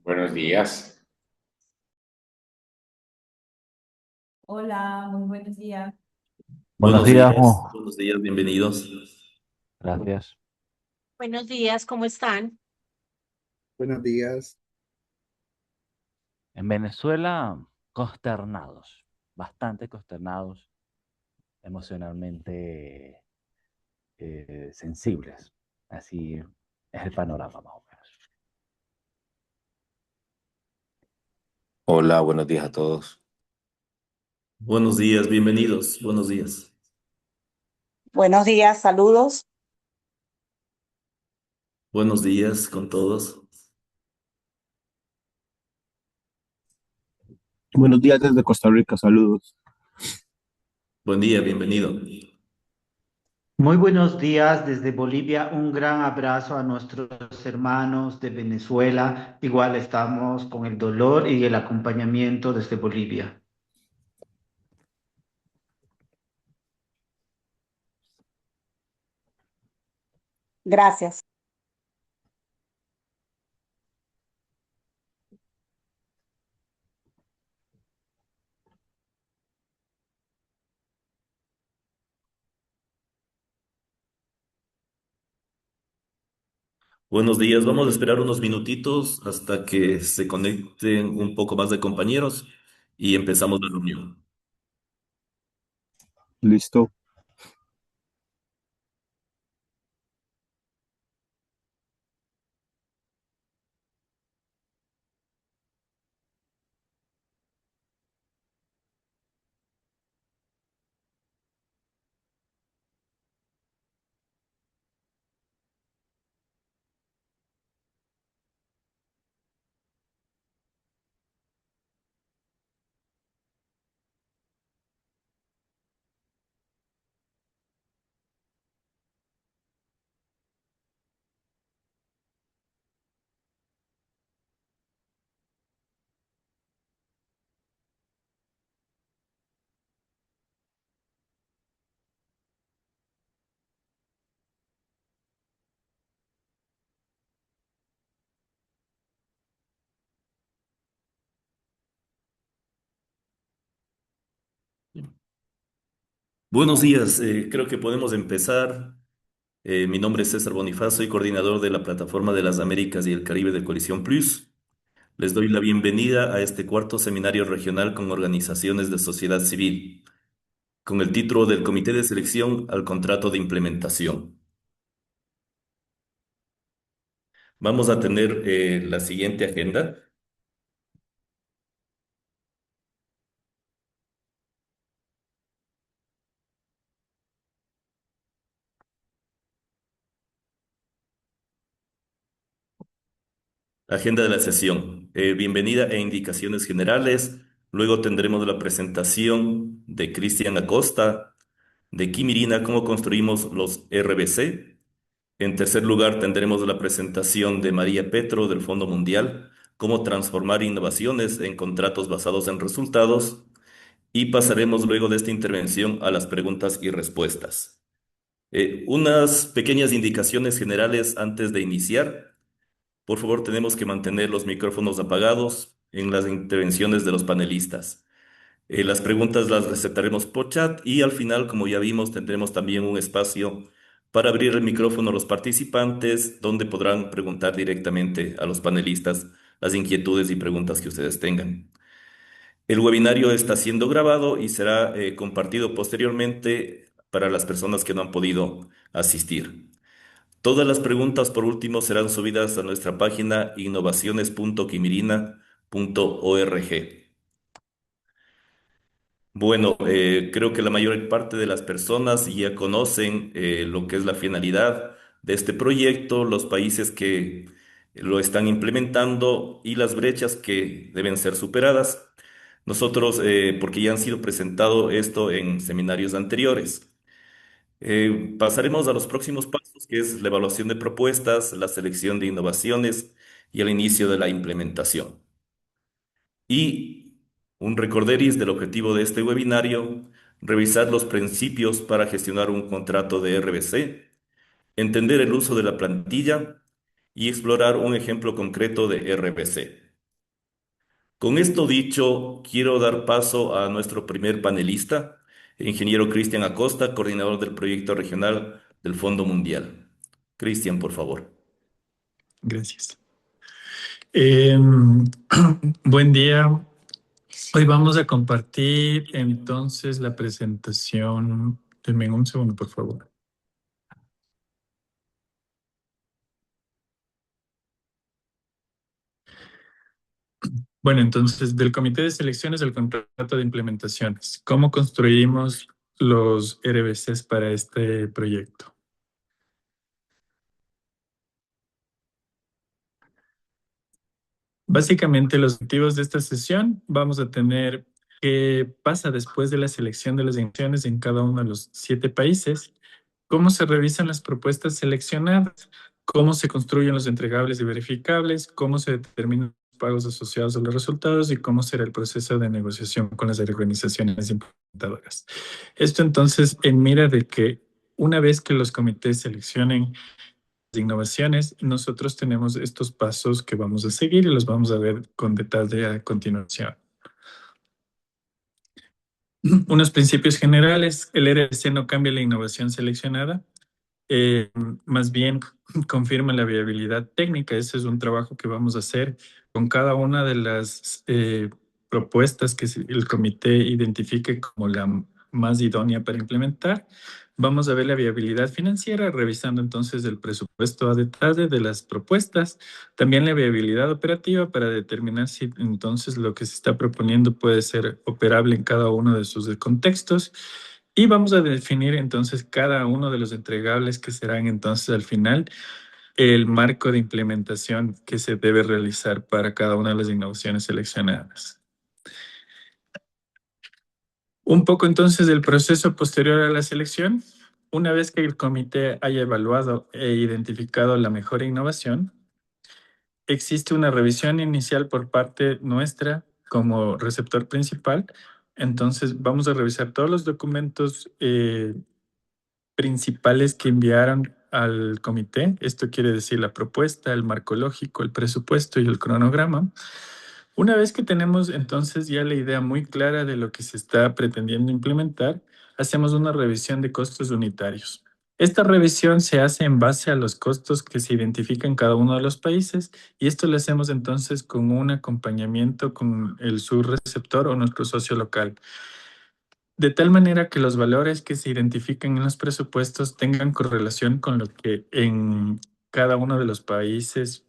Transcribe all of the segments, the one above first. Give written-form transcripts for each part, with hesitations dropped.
Buenos días. Hola, muy buenos días. Buenos Buenos días, días, buenos días, bienvenidos. gracias. Buenos días, ¿cómo están? Buenos días. En Venezuela, consternados, bastante consternados, emocionalmente sensibles. Así es el panorama más o menos. Hola, buenos días a todos. Buenos días, bienvenidos, buenos días. Buenos días, saludos. Buenos días con todos. Buenos días desde Costa Rica, saludos. Buen día, bienvenido. Muy buenos días desde Bolivia. Un gran abrazo a nuestros hermanos de Venezuela. Igual estamos con el dolor y el acompañamiento desde Bolivia. Gracias. Buenos días, vamos a esperar unos minutitos hasta que se conecten un poco más de compañeros y empezamos la reunión. Listo. Buenos días, creo que podemos empezar. Mi nombre es César Bonifaz, soy coordinador de la Plataforma de las Américas y el Caribe de Coalición Plus. Les doy la bienvenida a este cuarto seminario regional con organizaciones de sociedad civil, con el título del Comité de Selección al Contrato de Implementación. Vamos a tener la siguiente agenda. Agenda de la sesión. Bienvenida e indicaciones generales. Luego tendremos la presentación de Cristian Acosta, de Kim Irina, cómo construimos los RBC. En tercer lugar, tendremos la presentación de María Petro del Fondo Mundial, cómo transformar innovaciones en contratos basados en resultados. Y pasaremos luego de esta intervención a las preguntas y respuestas. Unas pequeñas indicaciones generales antes de iniciar. Por favor, tenemos que mantener los micrófonos apagados en las intervenciones de los panelistas. Las preguntas las recetaremos por chat y al final, como ya vimos, tendremos también un espacio para abrir el micrófono a los participantes, donde podrán preguntar directamente a los panelistas las inquietudes y preguntas que ustedes tengan. El webinario está siendo grabado y será compartido posteriormente para las personas que no han podido asistir. Todas las preguntas, por último, serán subidas a nuestra página innovaciones.quimirina.org. Bueno, creo que la mayor parte de las personas ya conocen lo que es la finalidad de este proyecto, los países que lo están implementando y las brechas que deben ser superadas. Nosotros, porque ya han sido presentado esto en seminarios anteriores. Pasaremos a los próximos pasos, que es la evaluación de propuestas, la selección de innovaciones y el inicio de la implementación. Y un recorderis del objetivo de este webinario: revisar los principios para gestionar un contrato de RBC, entender el uso de la plantilla y explorar un ejemplo concreto de RBC. Con esto dicho, quiero dar paso a nuestro primer panelista, el ingeniero Cristian Acosta, coordinador del proyecto regional del Fondo Mundial. Cristian, por favor. Gracias. Buen día. Hoy vamos a compartir entonces la presentación. Denme un segundo, por favor. Bueno, entonces, del Comité de Selecciones del Contrato de Implementaciones, ¿cómo construimos los RBCs para este proyecto? Básicamente, los objetivos de esta sesión vamos a tener qué pasa después de la selección de las instituciones en cada uno de los 7 países, cómo se revisan las propuestas seleccionadas, cómo se construyen los entregables y verificables, cómo se determinan los pagos asociados a los resultados y cómo será el proceso de negociación con las organizaciones implementadoras. Esto entonces en mira de que una vez que los comités seleccionen de innovaciones, nosotros tenemos estos pasos que vamos a seguir y los vamos a ver con detalle a continuación. Unos principios generales: el RBC no cambia la innovación seleccionada, más bien confirma la viabilidad técnica. Ese es un trabajo que vamos a hacer con cada una de las propuestas que el comité identifique como la más idónea para implementar. Vamos a ver la viabilidad financiera, revisando entonces el presupuesto a detalle de las propuestas, también la viabilidad operativa para determinar si entonces lo que se está proponiendo puede ser operable en cada uno de sus contextos. Y vamos a definir entonces cada uno de los entregables que serán entonces al final el marco de implementación que se debe realizar para cada una de las innovaciones seleccionadas. Un poco entonces del proceso posterior a la selección. Una vez que el comité haya evaluado e identificado la mejor innovación, existe una revisión inicial por parte nuestra como receptor principal. Entonces vamos a revisar todos los documentos principales que enviaron al comité. Esto quiere decir la propuesta, el marco lógico, el presupuesto y el cronograma. Una vez que tenemos entonces ya la idea muy clara de lo que se está pretendiendo implementar, hacemos una revisión de costos unitarios. Esta revisión se hace en base a los costos que se identifican en cada uno de los países, y esto lo hacemos entonces con un acompañamiento con el subreceptor o nuestro socio local, de tal manera que los valores que se identifican en los presupuestos tengan correlación con lo que en cada uno de los países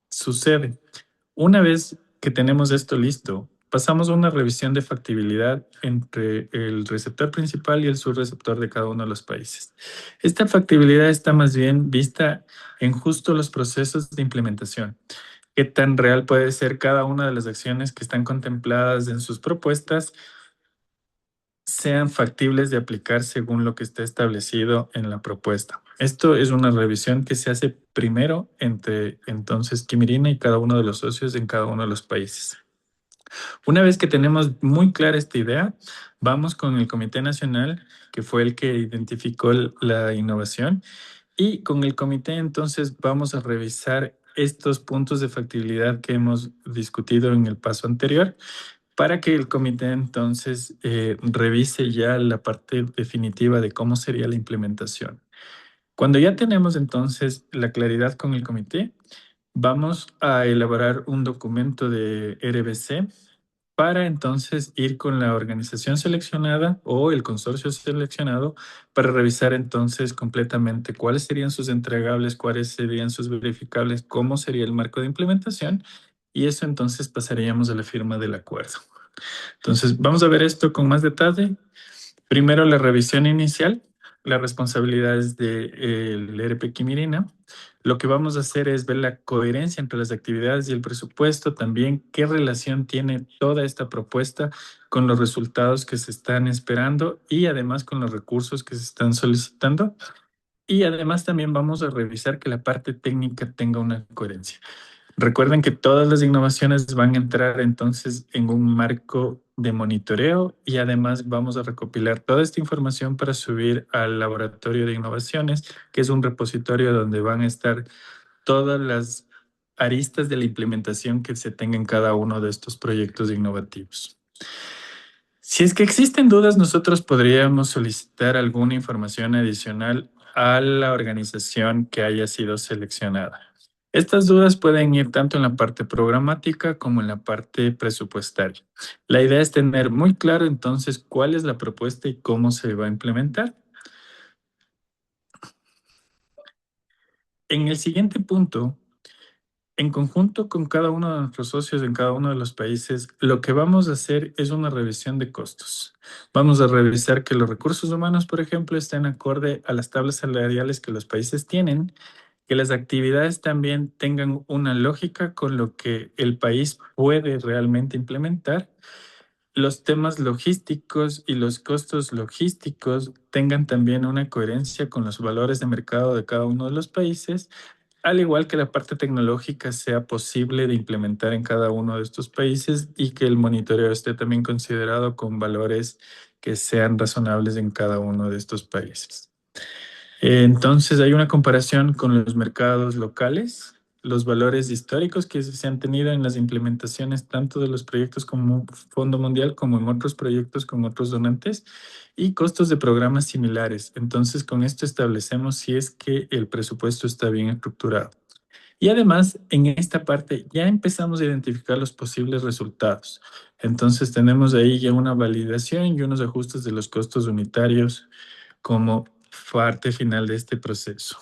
sucede. Una vez que tenemos esto listo, pasamos a una revisión de factibilidad entre el receptor principal y el subreceptor de cada uno de los países. Esta factibilidad está más bien vista en justo los procesos de implementación. ¿Qué tan real puede ser cada una de las acciones que están contempladas en sus propuestas sean factibles de aplicar según lo que está establecido en la propuesta? Esto es una revisión que se hace primero entre entonces Kimirina y cada uno de los socios en cada uno de los países. Una vez que tenemos muy clara esta idea, vamos con el Comité Nacional, que fue el que identificó la innovación, y con el comité entonces vamos a revisar estos puntos de factibilidad que hemos discutido en el paso anterior, para que el comité entonces revise ya la parte definitiva de cómo sería la implementación. Cuando ya tenemos entonces la claridad con el comité, vamos a elaborar un documento de RBC para entonces ir con la organización seleccionada o el consorcio seleccionado para revisar entonces completamente cuáles serían sus entregables, cuáles serían sus verificables, cómo sería el marco de implementación, y eso entonces pasaríamos a la firma del acuerdo. Entonces vamos a ver esto con más detalle. Primero, la revisión inicial. Las responsabilidades del ERP Kimirina. Lo que vamos a hacer es ver la coherencia entre las actividades y el presupuesto, también qué relación tiene toda esta propuesta con los resultados que se están esperando y además con los recursos que se están solicitando. Y además también vamos a revisar que la parte técnica tenga una coherencia. Recuerden que todas las innovaciones van a entrar entonces en un marco de monitoreo, y además vamos a recopilar toda esta información para subir al laboratorio de innovaciones, que es un repositorio donde van a estar todas las aristas de la implementación que se tenga en cada uno de estos proyectos innovativos. Si es que existen dudas, nosotros podríamos solicitar alguna información adicional a la organización que haya sido seleccionada. Estas dudas pueden ir tanto en la parte programática como en la parte presupuestaria. La idea es tener muy claro entonces cuál es la propuesta y cómo se va a implementar. En el siguiente punto, en conjunto con cada uno de nuestros socios en cada uno de los países, lo que vamos a hacer es una revisión de costos. Vamos a revisar que los recursos humanos, por ejemplo, estén acorde a las tablas salariales que los países tienen, que las actividades también tengan una lógica con lo que el país puede realmente implementar, los temas logísticos y los costos logísticos tengan también una coherencia con los valores de mercado de cada uno de los países, al igual que la parte tecnológica sea posible de implementar en cada uno de estos países y que el monitoreo esté también considerado con valores que sean razonables en cada uno de estos países. Entonces hay una comparación con los mercados locales, los valores históricos que se han tenido en las implementaciones tanto de los proyectos como Fondo Mundial como en otros proyectos con otros donantes y costos de programas similares. Entonces con esto establecemos si es que el presupuesto está bien estructurado. Y además, en esta parte ya empezamos a identificar los posibles resultados. Entonces tenemos ahí ya una validación y unos ajustes de los costos unitarios como parte final de este proceso.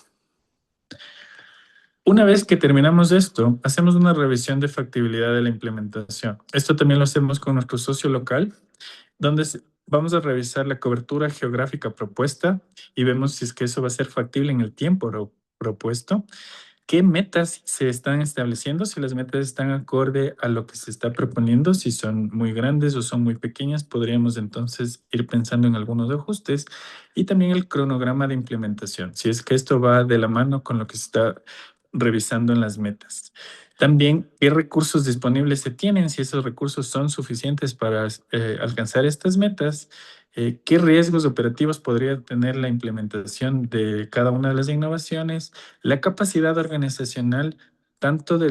Una vez que terminamos esto, hacemos una revisión de factibilidad de la implementación. Esto también lo hacemos con nuestro socio local, donde vamos a revisar la cobertura geográfica propuesta y vemos si es que eso va a ser factible en el tiempo propuesto. ¿Qué metas se están estableciendo? Si las metas están acorde a lo que se está proponiendo, si son muy grandes o son muy pequeñas, podríamos entonces ir pensando en algunos ajustes y también el cronograma de implementación, si es que esto va de la mano con lo que se está revisando en las metas. También, ¿qué recursos disponibles se tienen? Si esos recursos son suficientes para alcanzar estas metas, ¿qué riesgos operativos podría tener la implementación de cada una de las innovaciones? La capacidad organizacional, tanto de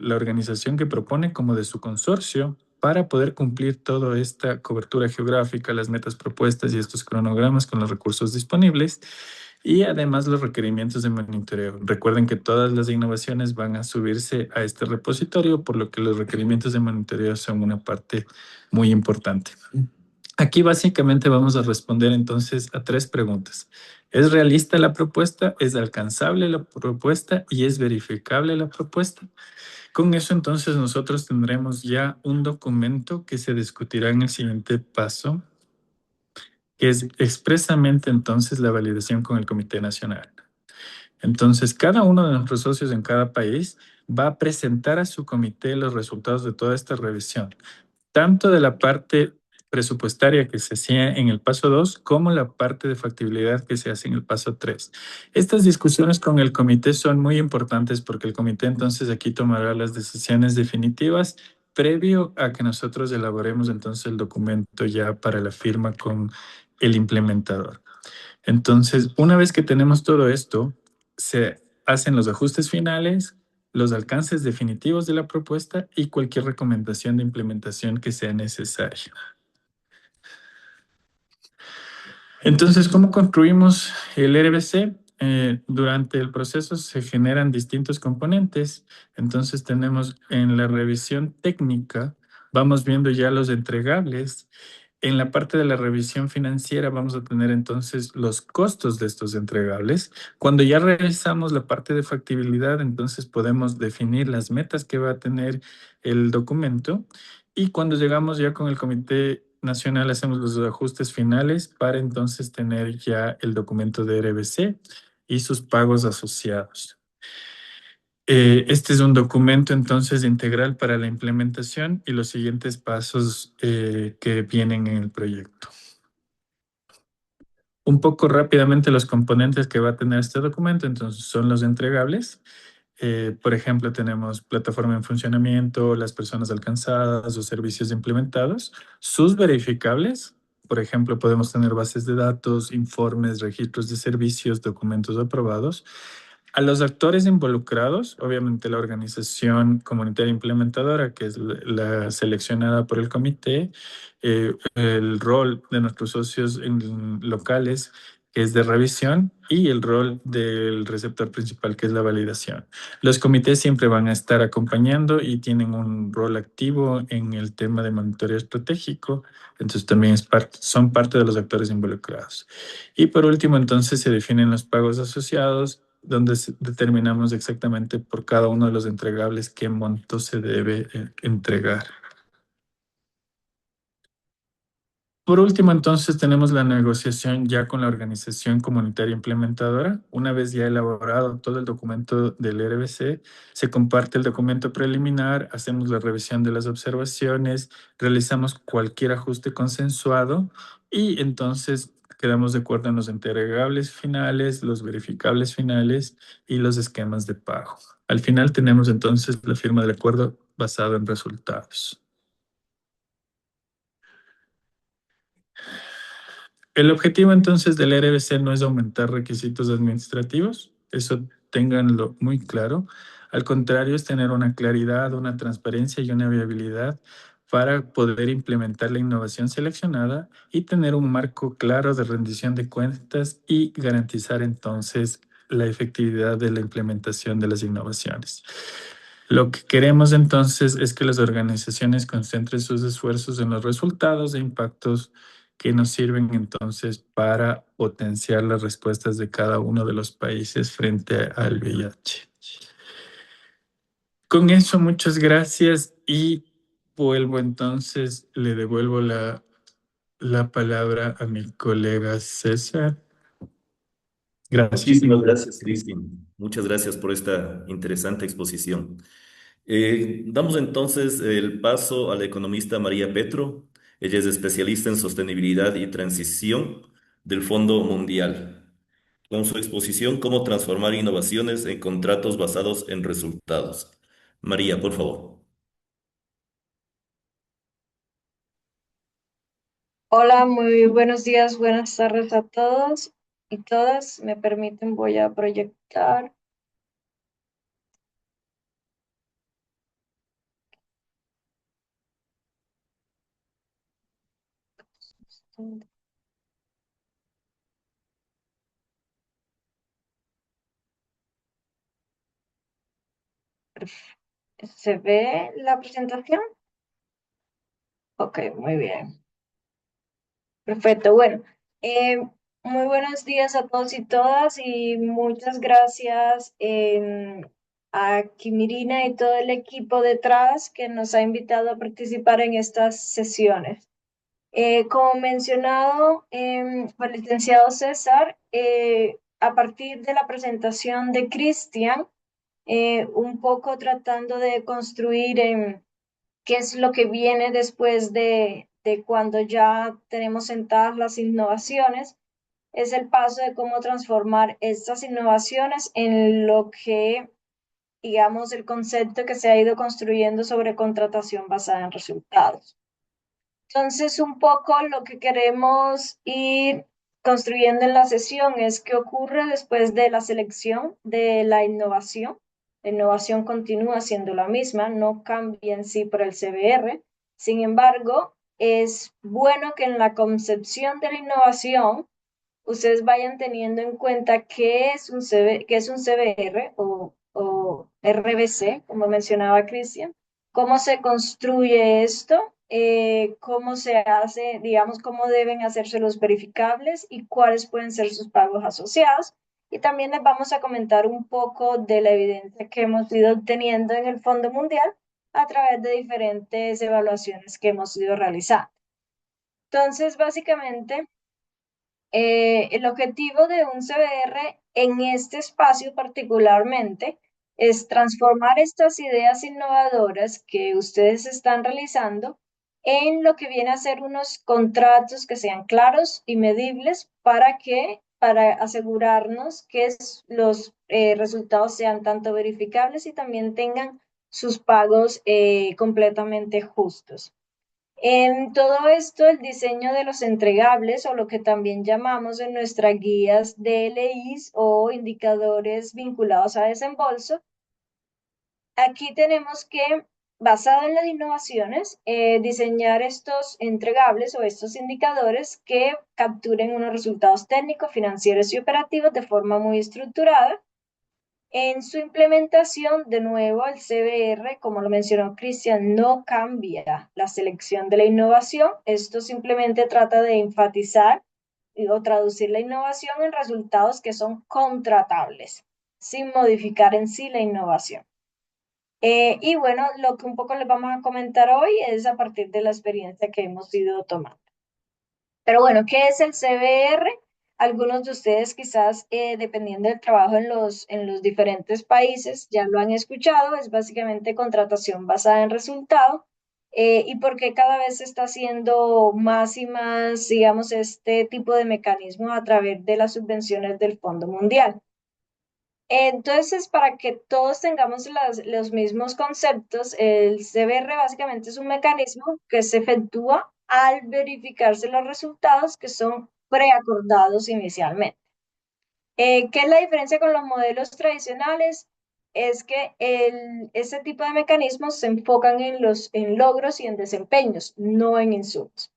la organización que propone como de su consorcio, para poder cumplir toda esta cobertura geográfica, las metas propuestas y estos cronogramas con los recursos disponibles. Y además los requerimientos de monitoreo. Recuerden que todas las innovaciones van a subirse a este repositorio, por lo que los requerimientos de monitoreo son una parte muy importante. Aquí básicamente vamos a responder entonces a 3 preguntas. ¿Es realista la propuesta? ¿Es alcanzable la propuesta? ¿Y es verificable la propuesta? Con eso entonces nosotros tendremos ya un documento que se discutirá en el siguiente paso, que es expresamente entonces la validación con el Comité Nacional. Entonces, cada uno de nuestros socios en cada país va a presentar a su comité los resultados de toda esta revisión, tanto de la parte presupuestaria que se hacía en el paso 2 como la parte de factibilidad que se hace en el paso 3. Estas discusiones con el comité son muy importantes porque el comité entonces aquí tomará las decisiones definitivas previo a que nosotros elaboremos entonces el documento ya para la firma con el implementador. Entonces, una vez que tenemos todo esto, se hacen los ajustes finales, los alcances definitivos de la propuesta y cualquier recomendación de implementación que sea necesaria. Entonces, ¿cómo construimos el RBC? Durante el proceso se generan distintos componentes. Entonces, tenemos en la revisión técnica, vamos viendo ya los entregables. En la parte de la revisión financiera vamos a tener entonces los costos de estos entregables. Cuando ya revisamos la parte de factibilidad, entonces podemos definir las metas que va a tener el documento. Y cuando llegamos ya con el Comité Nacional, hacemos los ajustes finales para entonces tener ya el documento de RBC y sus pagos asociados. Este es un documento entonces integral para la implementación y los siguientes pasos que vienen en el proyecto. Un poco rápidamente los componentes que va a tener este documento, entonces son los entregables. Por ejemplo, tenemos plataforma en funcionamiento, las personas alcanzadas, los servicios implementados, sus verificables. Por ejemplo, podemos tener bases de datos, informes, registros de servicios, documentos aprobados. A los actores involucrados, obviamente la organización comunitaria implementadora, que es la seleccionada por el comité, el rol de nuestros socios locales, que es de revisión, y el rol del receptor principal, que es la validación. Los comités siempre van a estar acompañando y tienen un rol activo en el tema de monitoreo estratégico, entonces también son parte de los actores involucrados. Y por último, entonces se definen los pagos asociados, donde determinamos exactamente por cada uno de los entregables qué monto se debe entregar. Por último, entonces, tenemos la negociación ya con la organización comunitaria implementadora. Una vez ya elaborado todo el documento del RBC, se comparte el documento preliminar, hacemos la revisión de las observaciones, realizamos cualquier ajuste consensuado y entonces quedamos de acuerdo en los entregables finales, los verificables finales y los esquemas de pago. Al final tenemos entonces la firma del acuerdo basado en resultados. El objetivo entonces del RBC no es aumentar requisitos administrativos, eso ténganlo muy claro. Al contrario, es tener una claridad, una transparencia y una viabilidad para poder implementar la innovación seleccionada y tener un marco claro de rendición de cuentas y garantizar entonces la efectividad de la implementación de las innovaciones. Lo que queremos entonces es que las organizaciones concentren sus esfuerzos en los resultados e impactos que nos sirven entonces para potenciar las respuestas de cada uno de los países frente al VIH. Con eso, muchas gracias y vuelvo entonces, le devuelvo la palabra a mi colega César. Gracias. Muchísimas gracias, Cristian. Muchas gracias por esta interesante exposición. Damos entonces el paso a la economista María Petro. Ella es especialista en sostenibilidad y transición del Fondo Mundial, con su exposición Cómo transformar innovaciones en contratos basados en resultados. María, por favor. Hola, muy buenos días, buenas tardes a todos y todas. Me permiten, voy a proyectar. ¿Se ve la presentación? Ok, muy bien. Perfecto, bueno. Muy buenos días a todos y todas y muchas gracias a Kimirina y todo el equipo detrás que nos ha invitado a participar en estas sesiones. Como mencionado por el licenciado César, a partir de la presentación de Cristian, un poco tratando de construir qué es lo que viene después de cuando ya tenemos sentadas las innovaciones, es el paso de cómo transformar estas innovaciones en lo que, digamos, el concepto que se ha ido construyendo sobre contratación basada en resultados. Entonces, un poco lo que queremos ir construyendo en la sesión es qué ocurre después de la selección de la innovación. La innovación continúa siendo la misma, no cambia en sí por el CBR. Sin embargo, es bueno que en la concepción de la innovación ustedes vayan teniendo en cuenta qué es un CBR o RBC, como mencionaba Cristian, cómo se construye esto, cómo se hace, digamos, cómo deben hacerse los verificables y cuáles pueden ser sus pagos asociados. Y también les vamos a comentar un poco de la evidencia que hemos ido obteniendo en el Fondo Mundial a través de diferentes evaluaciones que hemos ido realizando. Entonces, básicamente, el objetivo de un CBR en este espacio particularmente es transformar estas ideas innovadoras que ustedes están realizando en lo que viene a ser unos contratos que sean claros y medibles para asegurarnos que los resultados sean tanto verificables y también tengan sus pagos completamente justos. En todo esto, el diseño de los entregables, o lo que también llamamos en nuestras guías DLIs o indicadores vinculados a desembolso, aquí tenemos que, basado en las innovaciones, diseñar estos entregables o estos indicadores que capturen unos resultados técnicos, financieros y operativos de forma muy estructurada. En su implementación, de nuevo, el CBR, como lo mencionó Cristian, no cambia la selección de la innovación. Esto simplemente trata de enfatizar o traducir la innovación en resultados que son contratables, sin modificar en sí la innovación. Y bueno, lo que un poco les vamos a comentar hoy es a partir de la experiencia que hemos ido tomando. Pero bueno, ¿qué es el CBR? Algunos de ustedes quizás, dependiendo del trabajo en los diferentes países, ya lo han escuchado. Es básicamente contratación basada en resultado. Y porque cada vez se está haciendo más y más, digamos, este tipo de mecanismo a través de las subvenciones del Fondo Mundial. Entonces, para que todos tengamos los mismos conceptos, el CBR básicamente es un mecanismo que se efectúa al verificarse los resultados que son preacordados inicialmente. ¿Qué es la diferencia con los modelos tradicionales? Es que este tipo de mecanismos se enfocan en logros y en desempeños, no en insumos.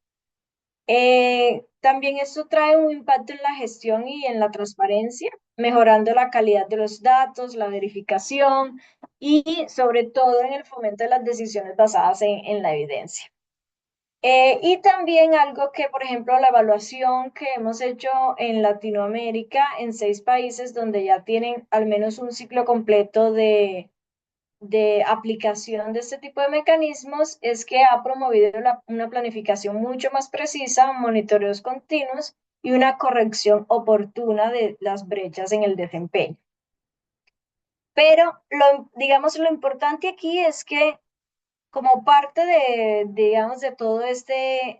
También esto trae un impacto en la gestión y en la transparencia, mejorando la calidad de los datos, la verificación y sobre todo en el fomento de las decisiones basadas en la evidencia. Y también algo que, por ejemplo, la evaluación que hemos hecho en Latinoamérica, en 6 países donde ya tienen al menos un ciclo completo de aplicación de este tipo de mecanismos, es que ha promovido una planificación mucho más precisa, monitoreos continuos y una corrección oportuna de las brechas en el desempeño. Pero digamos, lo importante aquí es que como parte digamos, de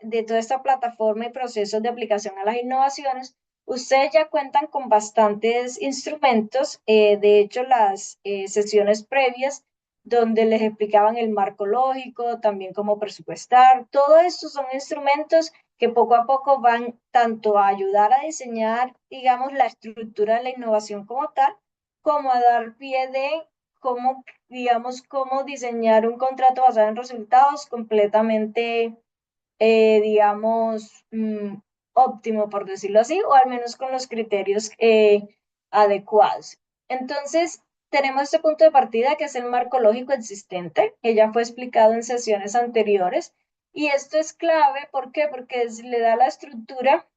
de toda esta plataforma y procesos de aplicación a las innovaciones, ustedes ya cuentan con bastantes instrumentos. De hecho, las sesiones previas donde les explicaban el marco lógico, también cómo presupuestar, todo esto son instrumentos que poco a poco van tanto a ayudar a diseñar, digamos, la estructura de la innovación como tal, como a dar pie de cómo, digamos, cómo diseñar un contrato basado en resultados completamente, digamos, óptimo, por decirlo así, o al menos con los criterios adecuados. Entonces, tenemos este punto de partida que es el marco lógico existente, que ya fue explicado en sesiones anteriores, y esto es clave, ¿por qué? Porque le da la estructura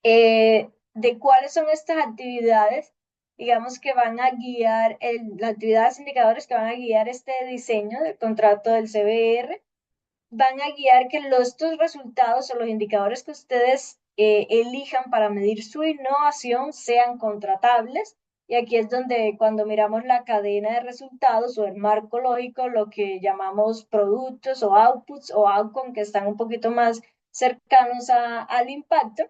de cuáles son estas actividades, digamos, que van a guiar, las actividades indicadores que van a guiar este diseño del contrato del CBR, van a guiar que estos resultados o los indicadores que ustedes elijan para medir su innovación sean contratables. Y aquí es donde cuando miramos la cadena de resultados o el marco lógico, lo que llamamos productos o outputs o outcome, que están un poquito más cercanos al impacto.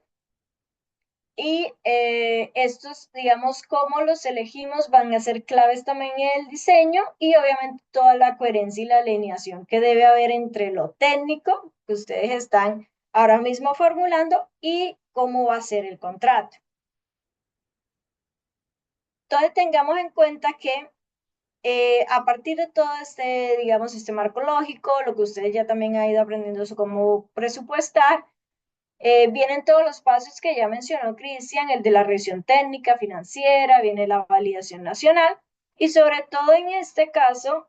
Y estos, digamos, cómo los elegimos van a ser claves también en el diseño y obviamente toda la coherencia y la alineación que debe haber entre lo técnico que ustedes están ahora mismo formulando y cómo va a ser el contrato. Entonces tengamos en cuenta que a partir de todo este, digamos, este marco lógico, lo que ustedes ya también han ido aprendiendo es cómo presupuestar. Vienen todos los pasos que ya mencionó Cristian, el de la revisión técnica, financiera, viene la validación nacional y sobre todo en este caso,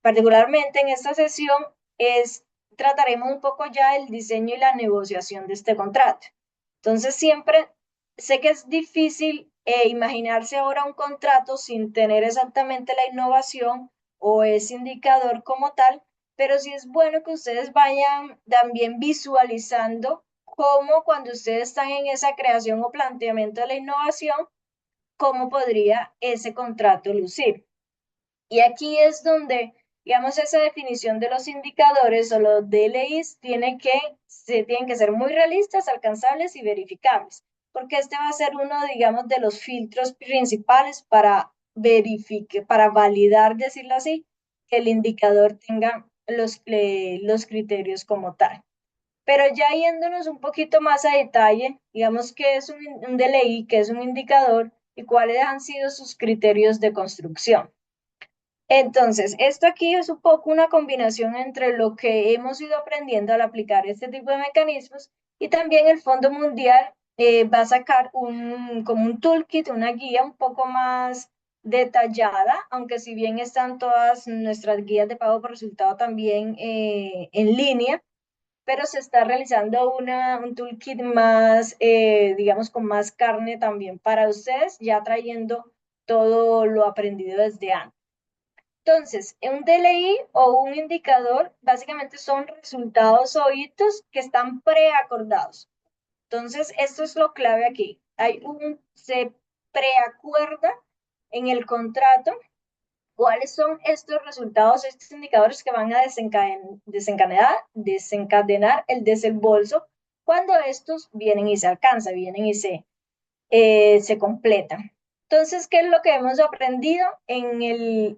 particularmente en esta sesión, trataremos un poco ya el diseño y la negociación de este contrato. Entonces siempre sé que es difícil imaginarse ahora un contrato sin tener exactamente la innovación o ese indicador como tal, pero sí es bueno que ustedes vayan también visualizando cómo cuando ustedes están en esa creación o planteamiento de la innovación, cómo podría ese contrato lucir. Y aquí es donde, digamos, esa definición de los indicadores o los DLIs tienen que ser muy realistas, alcanzables y verificables, porque este va a ser uno, digamos, de los filtros principales para validar, decirlo así, que el indicador tenga los criterios como tal. Pero ya yéndonos un poquito más a detalle, digamos que es un DLI, que es un indicador, y cuáles han sido sus criterios de construcción. Entonces, esto aquí es un poco una combinación entre lo que hemos ido aprendiendo al aplicar este tipo de mecanismos y también el Fondo Mundial va a sacar como un toolkit, una guía un poco más detallada, aunque si bien están todas nuestras guías de pago por resultado también en línea, pero se está realizando un toolkit más, digamos, con más carne también para ustedes, ya trayendo todo lo aprendido desde antes. Entonces, un DLI o un indicador básicamente son resultados o hitos que están preacordados. Entonces, esto es lo clave aquí. Se preacuerda en el contrato cuáles son estos resultados, estos indicadores que van a desencadenar el desembolso cuando estos vienen y se alcanzan, vienen y se completan. Entonces, ¿qué es lo que hemos aprendido?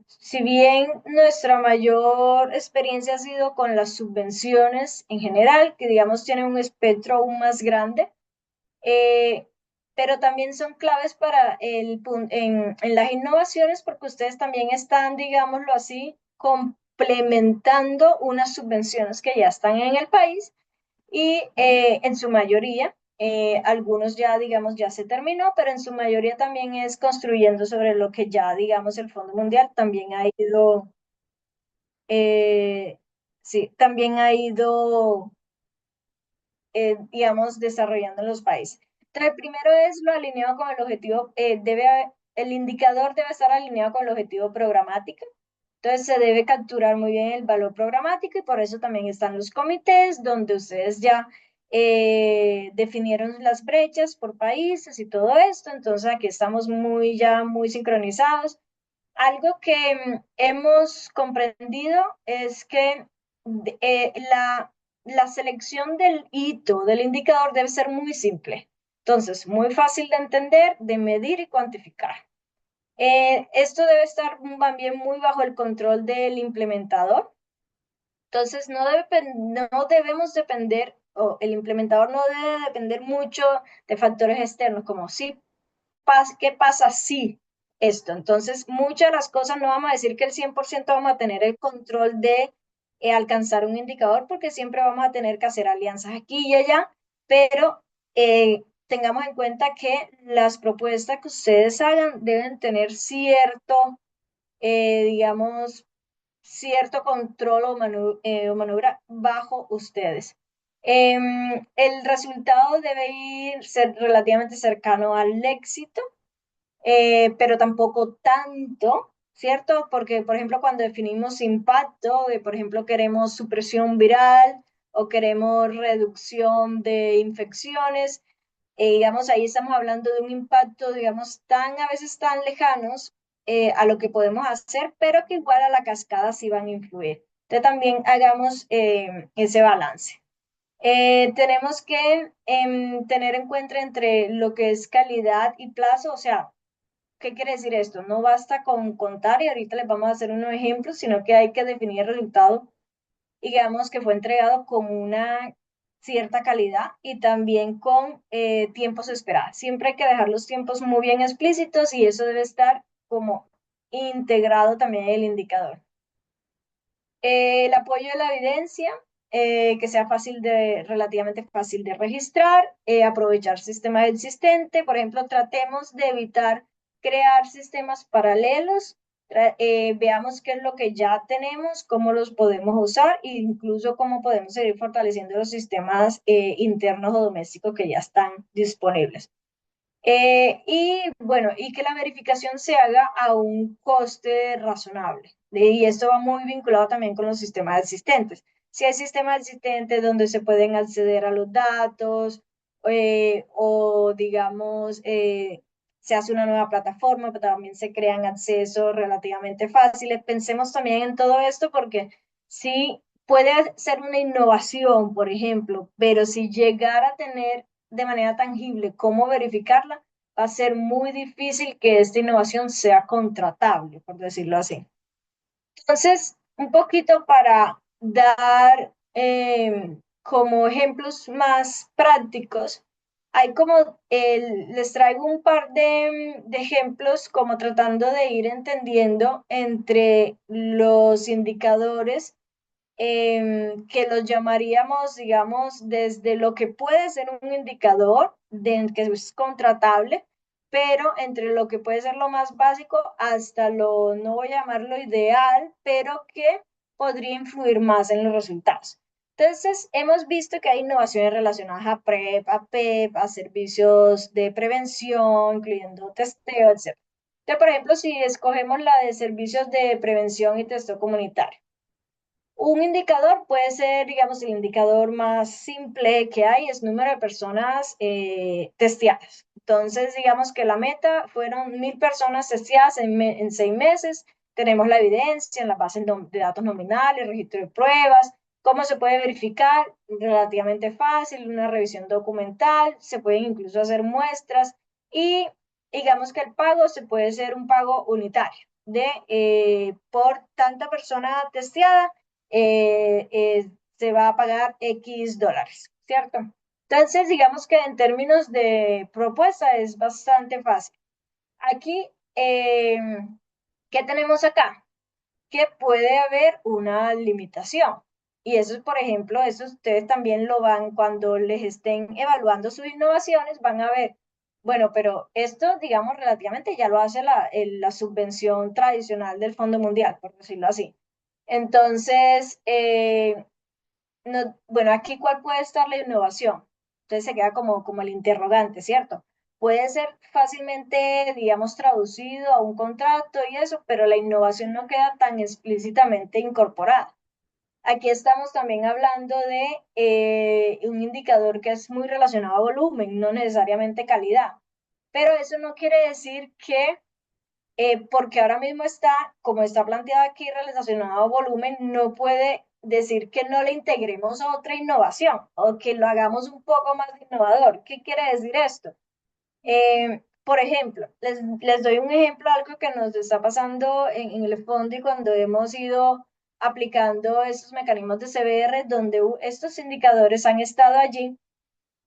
Si bien nuestra mayor experiencia ha sido con las subvenciones en general, que digamos tienen un espectro aún más grande, pero también son claves para en las innovaciones porque ustedes también están, digámoslo así, complementando unas subvenciones que ya están en el país y en su mayoría, algunos ya, digamos, ya se terminó, pero en su mayoría también es construyendo sobre lo que ya, digamos, el Fondo Mundial también ha ido, sí, también ha ido, digamos, desarrollando en los países. Entonces, primero es lo alineado con el objetivo, el indicador debe estar alineado con el objetivo programático. Entonces se debe capturar muy bien el valor programático y por eso también están los comités donde ustedes ya definieron las brechas por países y todo esto. Entonces aquí estamos ya muy sincronizados. Algo que hemos comprendido es que la selección del hito, del indicador, debe ser muy simple. Entonces, muy fácil de entender, de medir y cuantificar. Esto debe estar también muy bajo el control del implementador. Entonces, no debemos depender, o el implementador no debe depender mucho de factores externos, como ¿qué pasa si esto? Entonces, muchas de las cosas no vamos a decir que el 100% vamos a tener el control de alcanzar un indicador, porque siempre vamos a tener que hacer alianzas aquí y allá, pero tengamos en cuenta que las propuestas que ustedes hagan deben tener digamos, cierto control o maniobra bajo ustedes. El resultado debe ser relativamente cercano al éxito, pero tampoco tanto, ¿cierto? Porque, por ejemplo, cuando definimos impacto, por ejemplo, queremos supresión viral o queremos reducción de infecciones, digamos, ahí estamos hablando de un impacto, digamos, a veces tan lejanos a lo que podemos hacer, pero que igual a la cascada sí van a influir. Entonces también hagamos ese balance. Tenemos que tener en cuenta entre lo que es calidad y plazo, o sea, ¿qué quiere decir esto? No basta con contar y ahorita les vamos a hacer unos ejemplos, sino que hay que definir el resultado, digamos, que fue entregado con una cierta calidad y también con tiempos esperados. Siempre hay que dejar los tiempos muy bien explícitos y eso debe estar como integrado también en el indicador. El apoyo de la evidencia, que sea relativamente fácil de registrar, aprovechar sistemas existentes, por ejemplo, tratemos de evitar crear sistemas paralelos, veamos qué es lo que ya tenemos, cómo los podemos usar e incluso cómo podemos seguir fortaleciendo los sistemas internos o domésticos que ya están disponibles. Y bueno, y que la verificación se haga a un coste razonable. Y esto va muy vinculado también con los sistemas existentes. Si hay sistemas existentes donde se pueden acceder a los datos o digamos se hace una nueva plataforma, pero también se crean accesos relativamente fáciles. Pensemos también en todo esto porque sí puede ser una innovación, por ejemplo, pero si llegara a tener de manera tangible cómo verificarla, va a ser muy difícil que esta innovación sea contratable, por decirlo así. Entonces, un poquito para dar como ejemplos más prácticos, hay como, les traigo un par de ejemplos como tratando de ir entendiendo entre los indicadores que los llamaríamos, digamos, desde lo que puede ser un indicador que es contratable, pero entre lo que puede ser lo más básico hasta lo, no voy a llamarlo ideal, pero que podría influir más en los resultados. Entonces, hemos visto que hay innovaciones relacionadas a PrEP, a PEP, a servicios de prevención, incluyendo testeo, etc. Entonces, por ejemplo, si escogemos la de servicios de prevención y testeo comunitario, un indicador puede ser, digamos, el indicador más simple que hay es número de personas testeadas. Entonces, digamos que la meta fueron 1.000 personas testeadas en 6 meses. Tenemos la evidencia en la base de datos nominales, registro de pruebas. ¿Cómo se puede verificar? Relativamente fácil, una revisión documental, se pueden incluso hacer muestras y digamos que el pago se puede ser un pago unitario por tanta persona testeada se va a pagar X dólares, ¿cierto? Entonces, digamos que en términos de propuesta es bastante fácil. Aquí, ¿qué tenemos acá? Que puede haber una limitación. Y eso es, por ejemplo, eso ustedes también lo van cuando les estén evaluando sus innovaciones, van a ver, bueno, pero esto, digamos, relativamente ya lo hace la subvención tradicional del Fondo Mundial, por decirlo así. Entonces, bueno, aquí cuál puede estar la innovación. Entonces se queda como el interrogante, ¿cierto? Puede ser fácilmente, digamos, traducido a un contrato y eso, pero la innovación no queda tan explícitamente incorporada. Aquí estamos también hablando de un indicador que es muy relacionado a volumen, no necesariamente calidad. Pero eso no quiere decir que porque ahora mismo está, como está planteado aquí, relacionado a volumen, no puede decir que no le integremos a otra innovación o que lo hagamos un poco más innovador. ¿Qué quiere decir esto? Por ejemplo, les doy un ejemplo, algo que nos está pasando en el fondo y cuando hemos ido aplicando estos mecanismos de CBR, donde estos indicadores han estado allí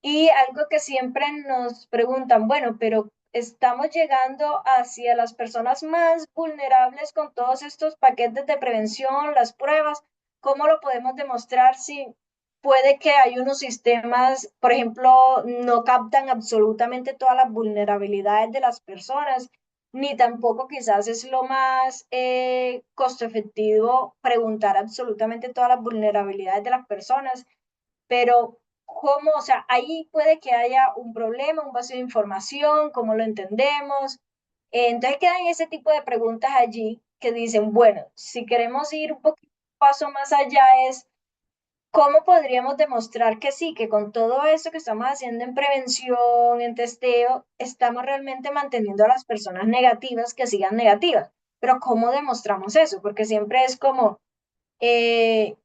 y algo que siempre nos preguntan, bueno, pero estamos llegando hacia las personas más vulnerables con todos estos paquetes de prevención, las pruebas, ¿cómo lo podemos demostrar si puede que hay unos sistemas, por ejemplo, no captan absolutamente todas las vulnerabilidades de las personas, ni tampoco quizás es lo más costo efectivo preguntar absolutamente todas las vulnerabilidades de las personas, pero cómo, o sea, ahí puede que haya un problema, un vacío de información, cómo lo entendemos. Entonces quedan ese tipo de preguntas allí que dicen, bueno, si queremos ir un poquito paso más allá es cómo podríamos demostrar que sí, que con todo eso que estamos haciendo en prevención, en testeo, estamos realmente manteniendo a las personas negativas que sigan negativas. Pero ¿cómo demostramos eso? Porque siempre eh,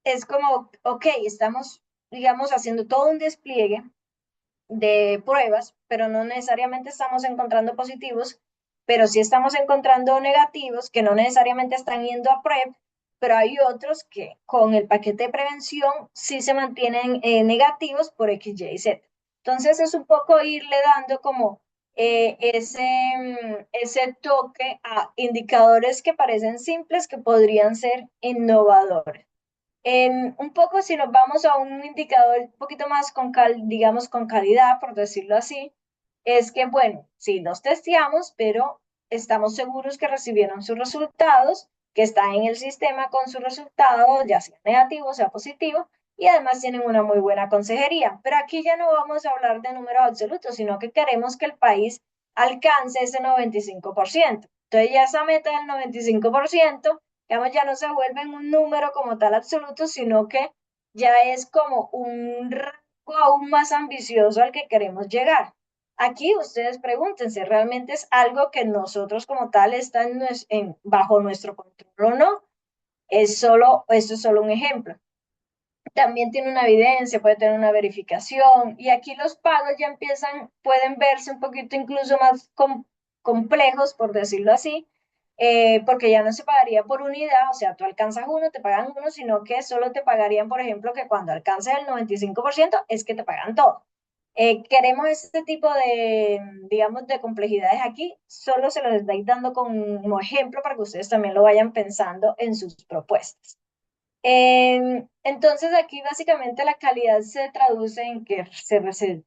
es como, ok, estamos, digamos, haciendo todo un despliegue de pruebas, pero no necesariamente estamos encontrando positivos, pero sí estamos encontrando negativos que no necesariamente están yendo a PrEP, pero hay otros que con el paquete de prevención sí se mantienen negativos por X, Y, Z. Entonces es un poco irle dando como ese toque a indicadores que parecen simples que podrían ser innovadores. Un poco si nos vamos a un indicador un poquito más digamos, con calidad, por decirlo así, es que, bueno, sí, los testeamos, pero estamos seguros que recibieron sus resultados, que están en el sistema con sus resultados, ya sea negativo, o sea positivo, y además tienen una muy buena consejería. Pero aquí ya no vamos a hablar de números absolutos, sino que queremos que el país alcance ese 95%. Entonces ya esa meta del 95%, digamos, ya no se vuelve en un número como tal absoluto, sino que ya es como un rango aún más ambicioso al que queremos llegar. Aquí ustedes pregúntense, ¿realmente es algo que nosotros como tal está bajo nuestro control o no? Esto es solo un ejemplo. También tiene una evidencia, puede tener una verificación y aquí los pagos ya pueden verse un poquito incluso más complejos, por decirlo así, porque ya no se pagaría por unidad, o sea, tú alcanzas uno, te pagan uno, sino que solo te pagarían, por ejemplo, que cuando alcances el 95% es que te pagan todo. Queremos este tipo de, digamos, de complejidades aquí, solo se los estoy dando como ejemplo para que ustedes también lo vayan pensando en sus propuestas. Entonces aquí básicamente la calidad se traduce en que se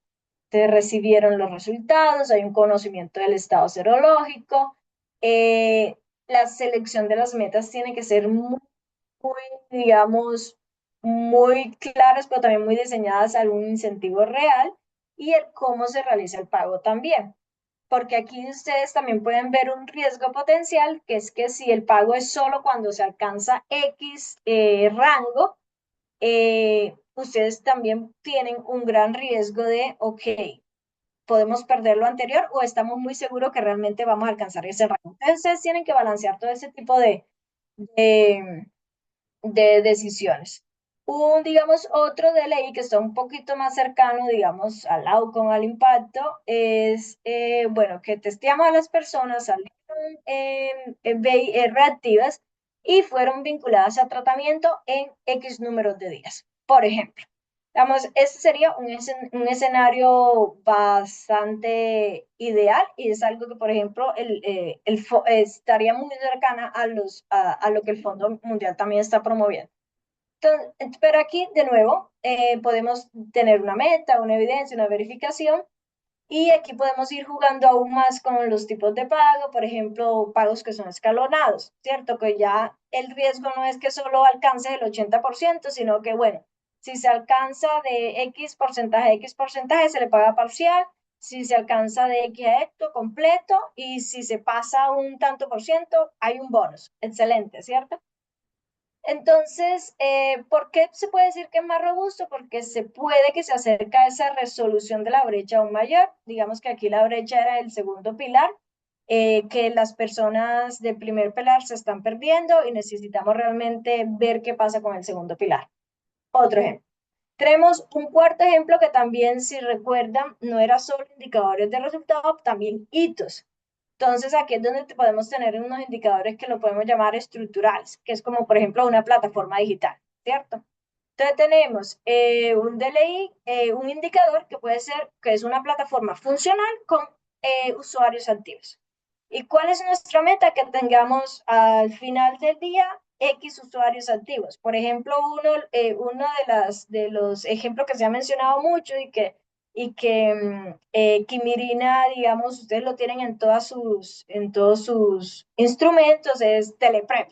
recibieron los resultados, hay un conocimiento del estado serológico, la selección de las metas tiene que ser muy, digamos, muy claras, pero también muy diseñadas a algún incentivo real y el cómo se realiza el pago también. Porque aquí ustedes también pueden ver un riesgo potencial, que es que si el pago es solo cuando se alcanza X rango, ustedes también tienen un gran riesgo de, ok, podemos perder lo anterior o estamos muy seguros que realmente vamos a alcanzar ese rango. Entonces, ustedes tienen que balancear todo ese tipo de, de decisiones. Digamos, otro de ley que está un poquito más cercano, digamos, al outcome, al impacto, es, bueno, que testeamos a las personas, salieron reactivas y fueron vinculadas a tratamiento en X números de días. Por ejemplo, digamos, este sería un escenario bastante ideal y es algo que, por ejemplo, estaría muy cercana a lo que el Fondo Mundial también está promoviendo. Entonces, pero aquí, de nuevo, podemos tener una meta, una evidencia, una verificación y aquí podemos ir jugando aún más con los tipos de pago, por ejemplo, pagos que son escalonados, ¿cierto? Que ya el riesgo no es que solo alcance el 80%, sino que, bueno, si se alcanza de X porcentaje, se le paga parcial, si se alcanza de X a esto, completo, y si se pasa un tanto por ciento, hay un bonus. Excelente, ¿cierto? Entonces, ¿por qué se puede decir que es más robusto? Porque se puede que se acerca a esa resolución de la brecha aún mayor. Digamos que aquí la brecha era el segundo pilar, que las personas del primer pilar se están perdiendo y necesitamos realmente ver qué pasa con el segundo pilar. Otro ejemplo. Tenemos un cuarto ejemplo que también, si recuerdan, no era solo indicadores de resultados, también hitos. Entonces, aquí es donde podemos tener unos indicadores que lo podemos llamar estructurales, que es como, por ejemplo, una plataforma digital, ¿cierto? Entonces, tenemos un DLI, un indicador que puede ser que es una plataforma funcional con usuarios activos. ¿Y cuál es nuestra meta? Que tengamos al final del día X usuarios activos. Por ejemplo, uno de los ejemplos que se ha mencionado mucho y que Kimirina, digamos, ustedes lo tienen en todos sus instrumentos, es Teleprep,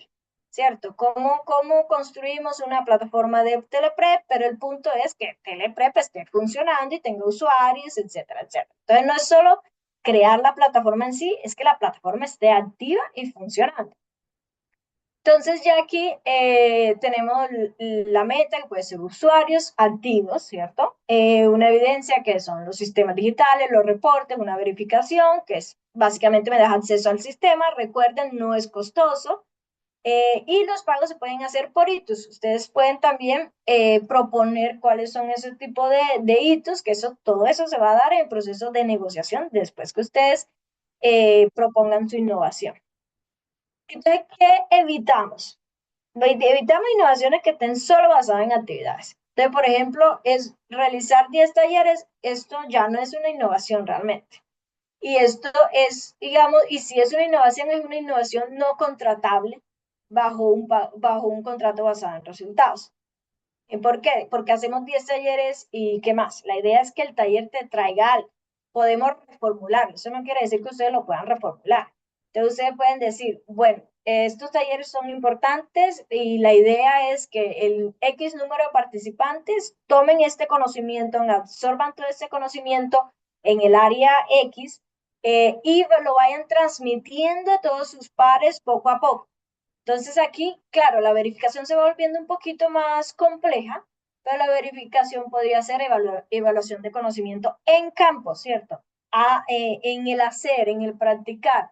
¿cierto? ¿Cómo construimos una plataforma de Teleprep? Pero el punto es que Teleprep esté funcionando y tenga usuarios, etcétera, etcétera. Entonces, no es solo crear la plataforma en sí, es que la plataforma esté activa y funcionando. Entonces ya aquí tenemos la meta, que puede ser usuarios activos, ¿cierto? Una evidencia que son los sistemas digitales, los reportes, una verificación, que es básicamente me da acceso al sistema, recuerden, no es costoso, y los pagos se pueden hacer por hitos. Ustedes pueden también proponer cuáles son ese tipo de hitos, que todo eso se va a dar en el proceso de negociación después que ustedes propongan su innovación. Entonces, ¿qué evitamos? Evitamos innovaciones que estén solo basadas en actividades. Entonces, por ejemplo, es realizar 10 talleres, esto ya no es una innovación realmente. Y esto es, digamos, y si es una innovación no contratable bajo un contrato basado en resultados. ¿Y por qué? Porque hacemos 10 talleres y ¿qué más? La idea es que el taller te traiga algo. Podemos reformularlo. Eso no quiere decir que ustedes lo puedan reformular. Entonces ustedes pueden decir, bueno, estos talleres son importantes y la idea es que el X número de participantes tomen este conocimiento, absorban todo este conocimiento en el área X y lo vayan transmitiendo a todos sus pares poco a poco. Entonces aquí, claro, la verificación se va volviendo un poquito más compleja, pero la verificación podría ser evaluación de conocimiento en campo, ¿cierto? En el hacer, en el practicar.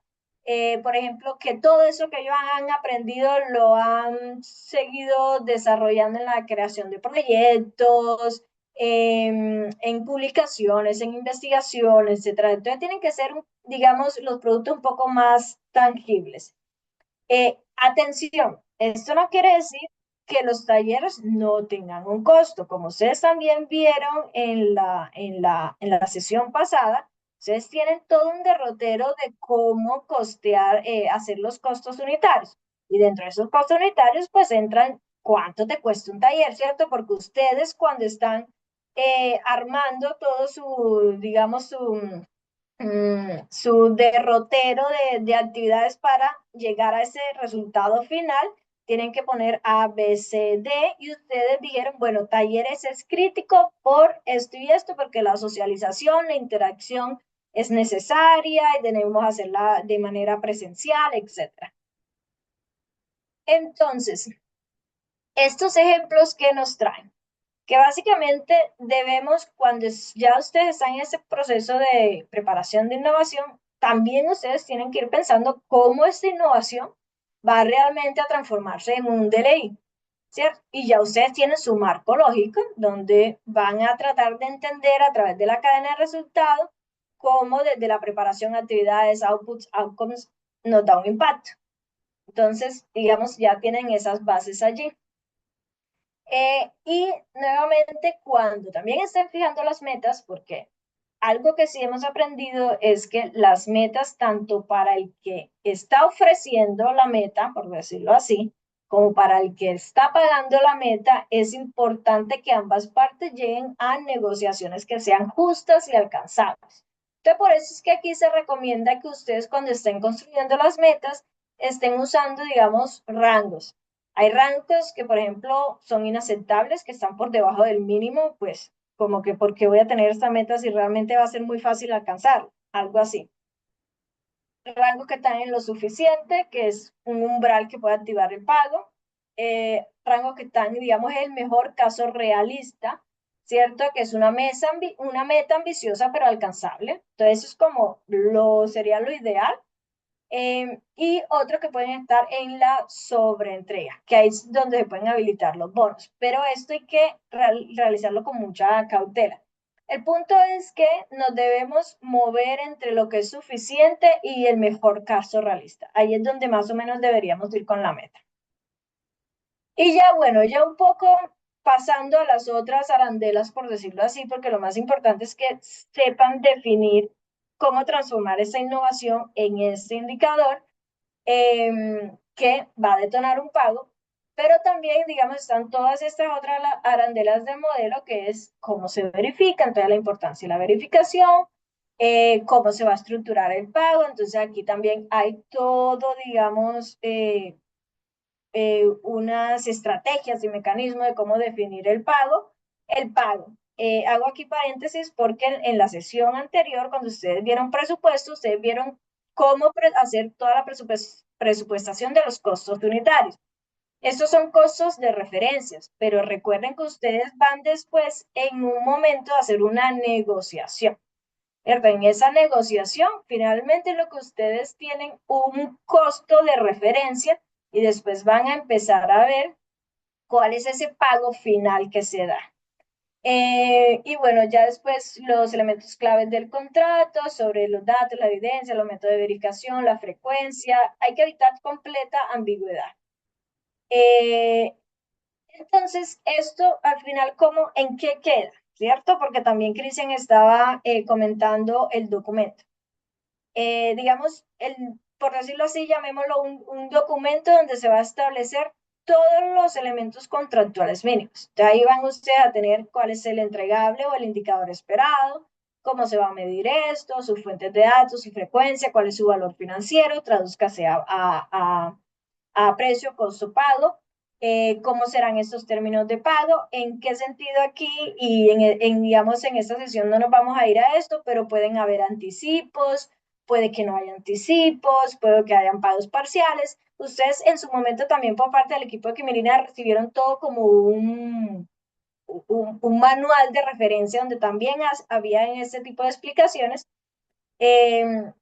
Por ejemplo, que todo eso que ellos han aprendido lo han seguido desarrollando en la creación de proyectos, en publicaciones, en investigaciones, etcétera. Entonces tienen que ser, digamos, los productos un poco más tangibles. Atención, esto no quiere decir que los talleres no tengan un costo. Como ustedes también vieron en la sesión pasada, ustedes tienen todo un derrotero de cómo costear, hacer los costos unitarios. Y dentro de esos costos unitarios, pues entran cuánto te cuesta un taller, ¿cierto? Porque ustedes cuando están armando todo su, digamos, su derrotero de actividades para llegar a ese resultado final, tienen que poner A, B, C, D, y ustedes dijeron, bueno, talleres es crítico por esto y esto, porque la socialización, la interacción es necesaria y debemos hacerla de manera presencial, etc. Entonces, estos ejemplos que nos traen, que básicamente debemos, cuando ya ustedes están en ese proceso de preparación de innovación, también ustedes tienen que ir pensando cómo esta innovación va realmente a transformarse en un DLI, ¿cierto? Y ya ustedes tienen su marco lógico, donde van a tratar de entender a través de la cadena de resultados cómo desde la preparación, actividades, outputs, outcomes, nos da un impacto. Entonces, digamos, ya tienen esas bases allí. Y nuevamente, cuando también estén fijando las metas, porque algo que sí hemos aprendido es que las metas, tanto para el que está ofreciendo la meta, por decirlo así, como para el que está pagando la meta, es importante que ambas partes lleguen a negociaciones que sean justas y alcanzables. Entonces, por eso es que aquí se recomienda que ustedes cuando estén construyendo las metas, estén usando, digamos, rangos. Hay rangos que, por ejemplo, son inaceptables, que están por debajo del mínimo, pues como que porque voy a tener esta meta si realmente va a ser muy fácil alcanzar, algo así. Rangos que están en lo suficiente, que es un umbral que puede activar el pago. Rangos que están, digamos, en el mejor caso realista, ¿cierto? Que es una meta ambiciosa pero alcanzable. Entonces, eso es como sería lo ideal. Y otros que pueden estar en la sobreentrega, que ahí es donde se pueden habilitar los bonos. Pero esto hay que realizarlo con mucha cautela. El punto es que nos debemos mover entre lo que es suficiente y el mejor caso realista. Ahí es donde más o menos deberíamos ir con la meta. Y ya bueno, ya un poco pasando a las otras arandelas, por decirlo así, porque lo más importante es que sepan definir cómo transformar esa innovación en este indicador que va a detonar un pago, pero también, digamos, están todas estas otras arandelas del modelo, que es cómo se verifica, entonces la importancia de la verificación, cómo se va a estructurar el pago, entonces aquí también hay todo, digamos, unas estrategias y mecanismos de cómo definir el pago. El pago. Hago aquí paréntesis porque en la sesión anterior, cuando ustedes vieron presupuesto, ustedes vieron cómo hacer toda la presupuestación de los costos unitarios. Estos son costos de referencias, pero recuerden que ustedes van después en un momento a hacer una negociación. En esa negociación, finalmente lo que ustedes tienen un costo de referencia y después van a empezar a ver cuál es ese pago final que se da. Y bueno, ya después los elementos claves del contrato, sobre los datos, la evidencia, los métodos de verificación, la frecuencia, hay que evitar completa ambigüedad. Entonces, esto al final, ¿en qué queda? ¿Cierto? Porque también Cristian estaba comentando el documento. Digamos, por decirlo así, llamémoslo un documento donde se va a establecer todos los elementos contractuales mínimos. De ahí van ustedes a tener cuál es el entregable o el indicador esperado, cómo se va a medir esto, sus fuentes de datos, su frecuencia, cuál es su valor financiero, tradúzcase a precio, costo, pago, cómo serán estos términos de pago, en qué sentido aquí, y digamos, en esta sesión no nos vamos a ir a esto, pero pueden haber anticipos, puede que no haya anticipos, puede que hayan pagos parciales. Ustedes en su momento también por parte del equipo de Quimirina recibieron todo como un manual de referencia donde también había en este tipo de explicaciones de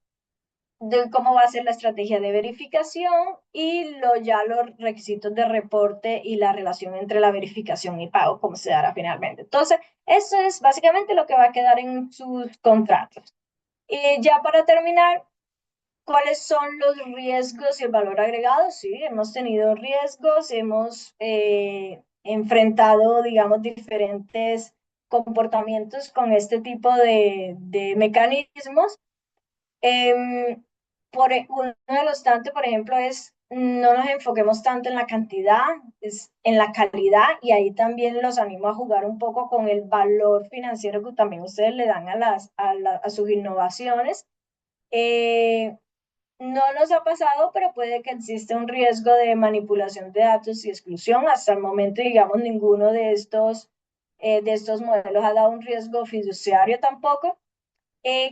cómo va a ser la estrategia de verificación y ya los requisitos de reporte y la relación entre la verificación y pago, cómo se dará finalmente. Entonces, eso es básicamente lo que va a quedar en sus contratos. Y ya para terminar, ¿Cuáles son los riesgos y el valor agregado? Sí, hemos tenido riesgos, hemos enfrentado, digamos, diferentes comportamientos con este tipo de mecanismos. Uno de los tantos, por ejemplo, es no nos enfoquemos tanto en la cantidad, es en la calidad, y ahí también los animo a jugar un poco con el valor financiero que también ustedes le dan a sus innovaciones. No nos ha pasado, pero puede que exista un riesgo de manipulación de datos y exclusión. Hasta el momento, digamos, ninguno de estos modelos ha dado un riesgo fiduciario tampoco.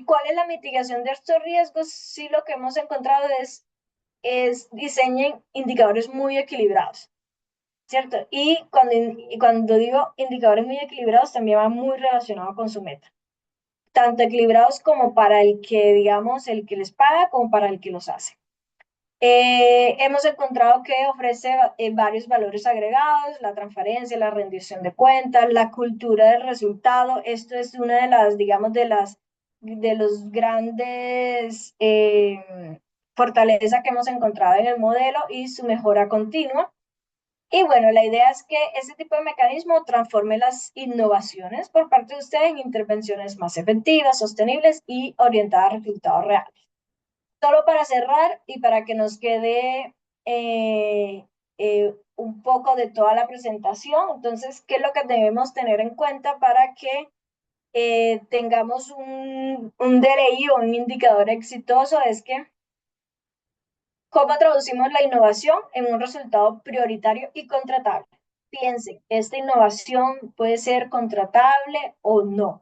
¿Cuál es la mitigación de estos riesgos? Sí, lo que hemos encontrado es diseñen indicadores muy equilibrados, ¿cierto? Y cuando digo indicadores muy equilibrados, también va muy relacionado con su meta. Tanto equilibrados como para el que, digamos, el que les paga, como para el que los hace. Hemos encontrado que ofrece varios valores agregados, la transparencia, la rendición de cuentas, la cultura del resultado. Esto es una de las, digamos, de los grandes fortalezas que hemos encontrado en el modelo y su mejora continua. Y bueno, la idea es que ese tipo de mecanismo transforme las innovaciones por parte de ustedes en intervenciones más efectivas, sostenibles y orientadas a resultados reales. Solo para cerrar y para que nos quede un poco de toda la presentación, entonces, ¿qué es lo que debemos tener en cuenta para que tengamos un DRI o un indicador exitoso? Es que, ¿cómo traducimos la innovación en un resultado prioritario y contratable? Piensen, ¿esta innovación puede ser contratable o no?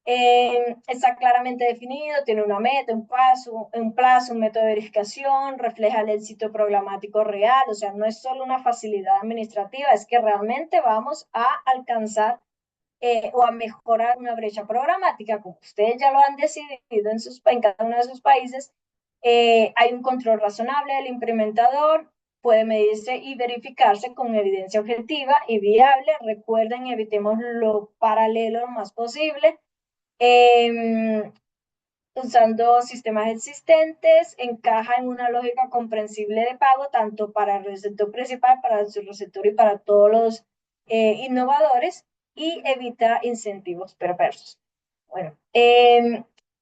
Está claramente definido, tiene una meta, un plazo, un método de verificación, refleja el éxito programático real, o sea, no es solo una facilidad administrativa, es que realmente vamos a alcanzar o a mejorar una brecha programática, como ustedes ya lo han decidido en cada uno de sus países. Hay un control razonable del implementador, puede medirse y verificarse con evidencia objetiva y viable. Recuerden, evitemos lo paralelo lo más posible. Usando sistemas existentes, encaja en una lógica comprensible de pago, tanto para el receptor principal, para el subreceptor y para todos los innovadores, y evita incentivos perversos. Bueno,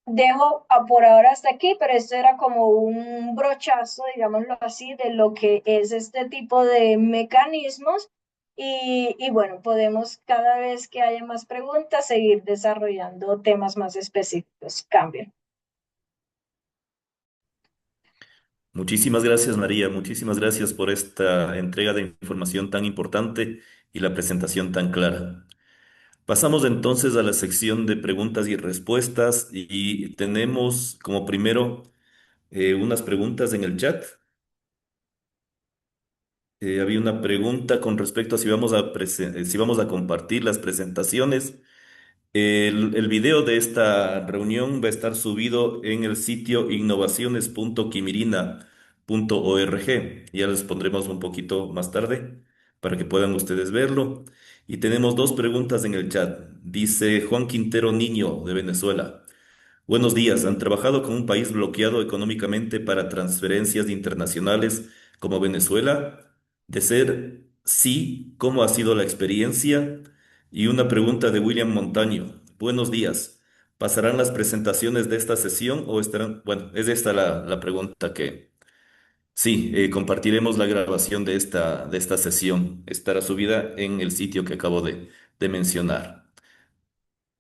dejo por ahora hasta aquí, pero esto era como un brochazo, digámoslo así, de lo que es este tipo de mecanismos. Y bueno, podemos cada vez que haya más preguntas seguir desarrollando temas más específicos. Cambio. Muchísimas gracias, María. Muchísimas gracias por esta entrega de información tan importante y la presentación tan clara. Pasamos entonces a la sección de preguntas y respuestas y tenemos como primero unas preguntas en el chat. Había una pregunta con respecto a si vamos a compartir las presentaciones. El video de esta reunión va a estar subido en el sitio innovaciones.quimirina.org. Ya les pondremos un poquito más tarde para que puedan ustedes verlo. Y tenemos dos preguntas en el chat. Dice Juan Quintero Niño de Venezuela. Buenos días. ¿Han trabajado con un país bloqueado económicamente para transferencias internacionales como Venezuela? De ser sí, ¿cómo ha sido la experiencia? Y una pregunta de William Montaño. Buenos días. ¿Pasarán las presentaciones de esta sesión o estarán? Bueno, es esta la pregunta que... Sí, compartiremos la grabación de esta sesión. Estará subida en el sitio que acabo de mencionar.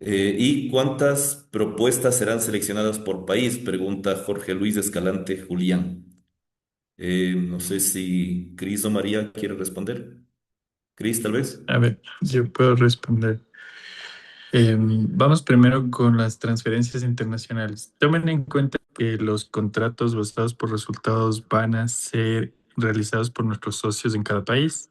¿Y cuántas propuestas serán seleccionadas por país? Pregunta Jorge Luis Escalante Julián. No sé si Cris o María quiere responder. Cris, tal vez. A ver, yo puedo responder. Vamos primero con las transferencias internacionales. Tomen en cuenta que los contratos basados por resultados van a ser realizados por nuestros socios en cada país,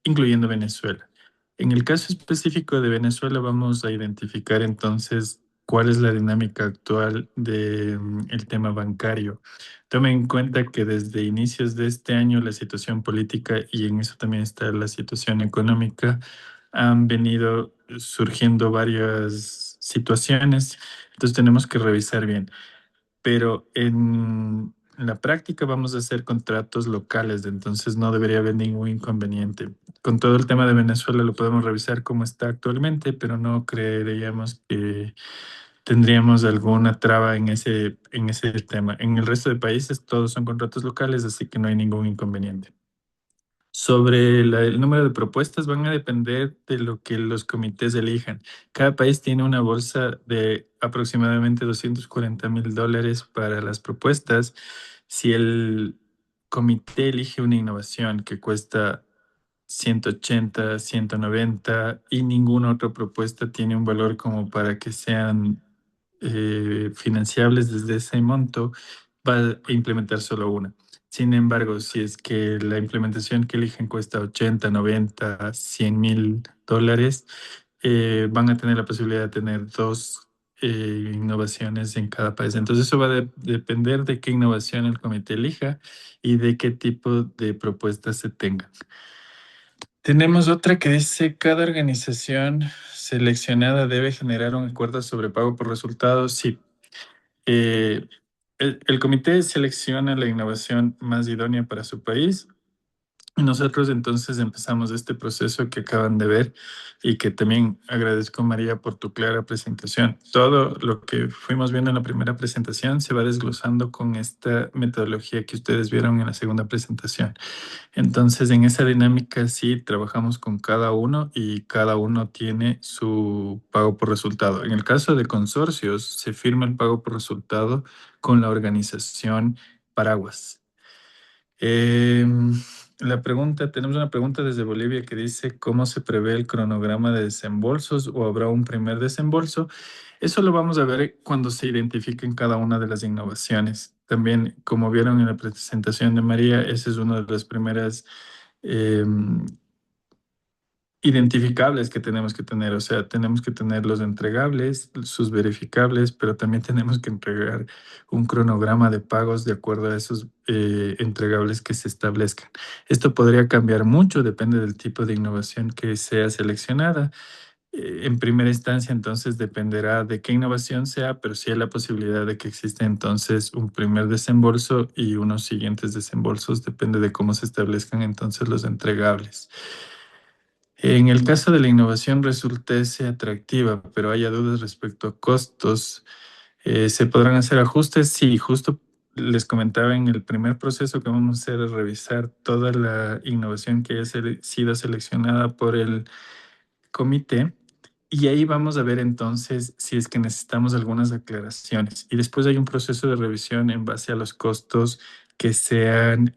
incluyendo Venezuela. En el caso específico de Venezuela, vamos a identificar entonces cuál es la dinámica actual del tema bancario. Tomen en cuenta que desde inicios de este año la situación política y en eso también está la situación económica han venido surgiendo varias situaciones, entonces tenemos que revisar bien. Pero en la práctica vamos a hacer contratos locales, entonces no debería haber ningún inconveniente. Con todo el tema de Venezuela lo podemos revisar cómo está actualmente, pero no creeríamos que tendríamos alguna traba en ese tema. En el resto de países todos son contratos locales, así que no hay ningún inconveniente. Sobre el número de propuestas van a depender de lo que los comités elijan. Cada país tiene una bolsa de aproximadamente $240,000 para las propuestas. Si el comité elige una innovación que cuesta 180, 190 y ninguna otra propuesta tiene un valor como para que sean financiables desde ese monto, va a implementar solo una. Sin embargo, si es que la implementación que eligen cuesta 80, 90, $100,000, van a tener la posibilidad de tener dos innovaciones en cada país. Entonces, eso va a depender de qué innovación el comité elija y de qué tipo de propuestas se tengan. Tenemos otra que dice, cada organización seleccionada debe generar un acuerdo sobre pago por resultados. Sí. El comité selecciona la innovación más idónea para su país. Y nosotros entonces empezamos este proceso que acaban de ver y que también agradezco, María, por tu clara presentación. Todo lo que fuimos viendo en la primera presentación se va desglosando con esta metodología que ustedes vieron en la segunda presentación. Entonces, en esa dinámica sí trabajamos con cada uno y cada uno tiene su pago por resultado. En el caso de consorcios, se firma el pago por resultado con la organización Paraguas. Tenemos una pregunta desde Bolivia que dice, ¿cómo se prevé el cronograma de desembolsos o habrá un primer desembolso? Eso lo vamos a ver cuando se identifiquen cada una de las innovaciones. También, como vieron en la presentación de María, ese es una de las primeras identificables que tenemos que tener. O sea, tenemos que tener los entregables, sus verificables, pero también tenemos que entregar un cronograma de pagos de acuerdo a esos entregables que se establezcan. Esto podría cambiar mucho, depende del tipo de innovación que sea seleccionada. En primera instancia, entonces, dependerá de qué innovación sea, pero sí hay la posibilidad de que exista entonces un primer desembolso y unos siguientes desembolsos, depende de cómo se establezcan entonces los entregables. En el caso de la innovación resultase atractiva, pero haya dudas respecto a costos, ¿se podrán hacer ajustes? Sí, justo les comentaba en el primer proceso que vamos a hacer es revisar toda la innovación que haya sido seleccionada por el comité y ahí vamos a ver entonces si es que necesitamos algunas aclaraciones. Y después hay un proceso de revisión en base a los costos que sean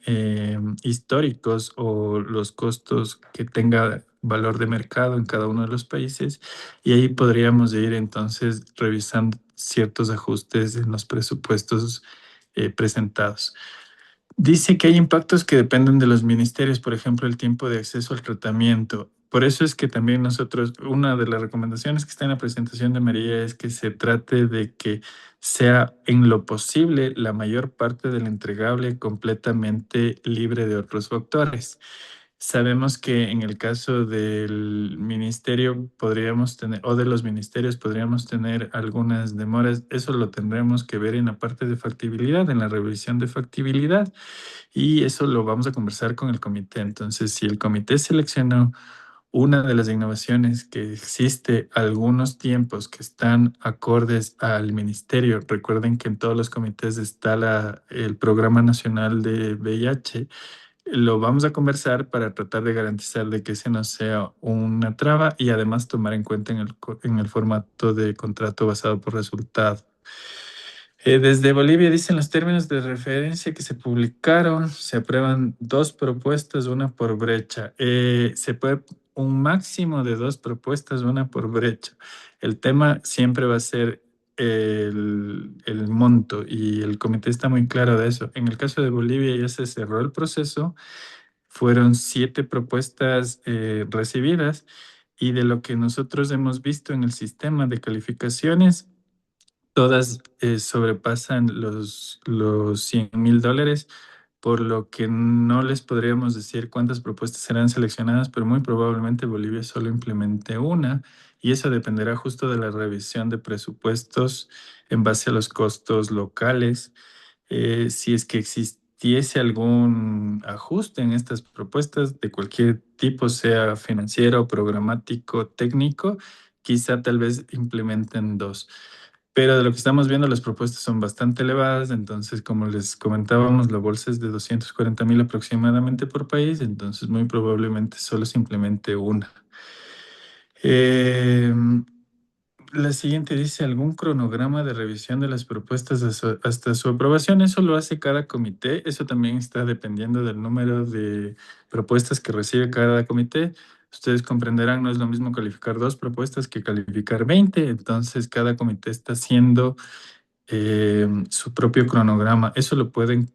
históricos o los costos que tenga valor de mercado en cada uno de los países. Y ahí podríamos ir entonces revisando ciertos ajustes en los presupuestos presentados. Dice que hay impactos que dependen de los ministerios, por ejemplo, el tiempo de acceso al tratamiento. Por eso es que también nosotros, una de las recomendaciones que está en la presentación de María es que se trate de que sea en lo posible la mayor parte del entregable completamente libre de otros factores. Sabemos que en el caso del ministerio podríamos tener, o de los ministerios podríamos tener algunas demoras. Eso lo tendremos que ver en la parte de factibilidad, en la revisión de factibilidad, y eso lo vamos a conversar con el comité. Entonces, si el comité seleccionó una de las innovaciones que existe algunos tiempos que están acordes al ministerio, recuerden que en todos los comités está el Programa Nacional de VIH, lo vamos a conversar para tratar de garantizar de que ese no sea una traba y además tomar en cuenta en el formato de contrato basado por resultado. Desde Bolivia dicen los términos de referencia que se publicaron, se aprueban 2 propuestas, una por brecha. Se puede un máximo de 2 propuestas, una por brecha. El tema siempre va a ser el monto y el comité está muy claro de eso. En el caso de Bolivia ya se cerró el proceso, fueron 7 propuestas recibidas y de lo que nosotros hemos visto en el sistema de calificaciones, todas sobrepasan los $100,000, por lo que no les podríamos decir cuántas propuestas serán seleccionadas, pero muy probablemente Bolivia solo implemente una y eso dependerá justo de la revisión de presupuestos en base a los costos locales Si es que existiese algún ajuste en estas propuestas de cualquier tipo, sea financiero, programático, técnico, quizá tal vez implementen dos. Pero de lo que estamos viendo, las propuestas son bastante elevadas, entonces, como les comentábamos, la bolsa es de 240.000 aproximadamente por país, entonces muy probablemente solo se implemente una. Eh, la siguiente dice algún cronograma de revisión de las propuestas hasta su aprobación. Eso lo hace cada comité. Eso también está dependiendo del número de propuestas que recibe cada comité. Ustedes comprenderán, no es lo mismo calificar 2 propuestas que calificar 20. Entonces, cada comité está haciendo su propio cronograma. Eso lo pueden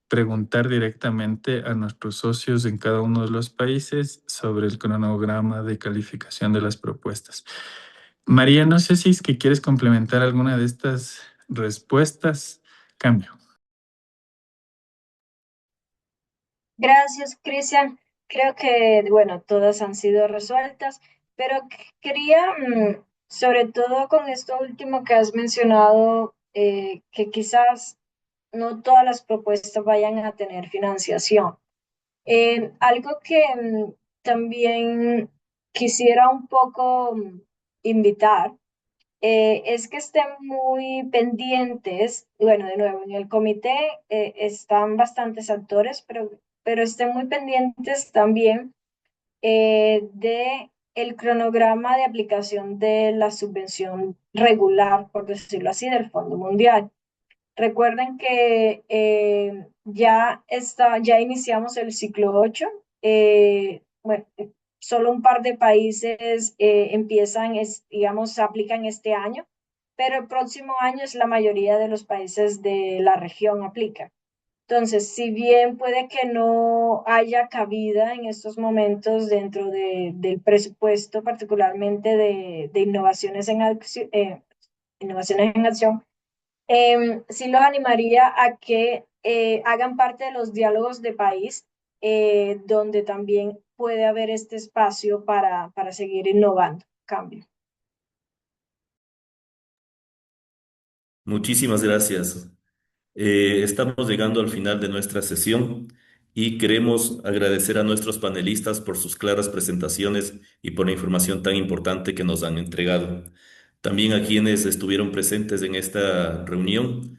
preguntar directamente a nuestros socios en cada uno de los países sobre el cronograma de calificación de las propuestas. María, no sé si es que quieres complementar alguna de estas respuestas. Cambio. Gracias, Cristian. Creo que, bueno, todas han sido resueltas, pero quería, sobre todo con esto último que has mencionado, que quizás no todas las propuestas vayan a tener financiación. Algo que también quisiera un poco invitar es que estén muy pendientes. Bueno, de nuevo, en el comité están bastantes actores, pero estén muy pendientes también de el cronograma de aplicación de la subvención regular, por decirlo así, del Fondo Mundial. Recuerden que ya iniciamos el ciclo 8. Bueno, solo un par de países empiezan, digamos, aplican este año, pero el próximo año es la mayoría de los países de la región aplican. Entonces, si bien puede que no haya cabida en estos momentos dentro del presupuesto, particularmente de innovaciones en acción, sí los animaría a que hagan parte de los diálogos de país, donde también puede haber este espacio para seguir innovando. Cambio. Muchísimas gracias. Estamos llegando al final de nuestra sesión y queremos agradecer a nuestros panelistas por sus claras presentaciones y por la información tan importante que nos han entregado. También a quienes estuvieron presentes en esta reunión,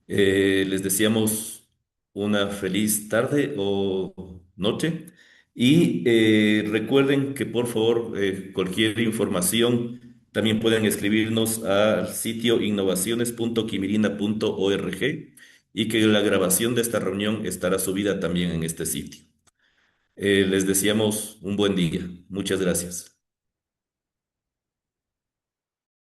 les deseamos una feliz tarde o noche y recuerden que por favor cualquier información también pueden escribirnos al sitio innovaciones.quimirina.org y que la grabación de esta reunión estará subida también en este sitio. Les deseamos un buen día. Muchas gracias.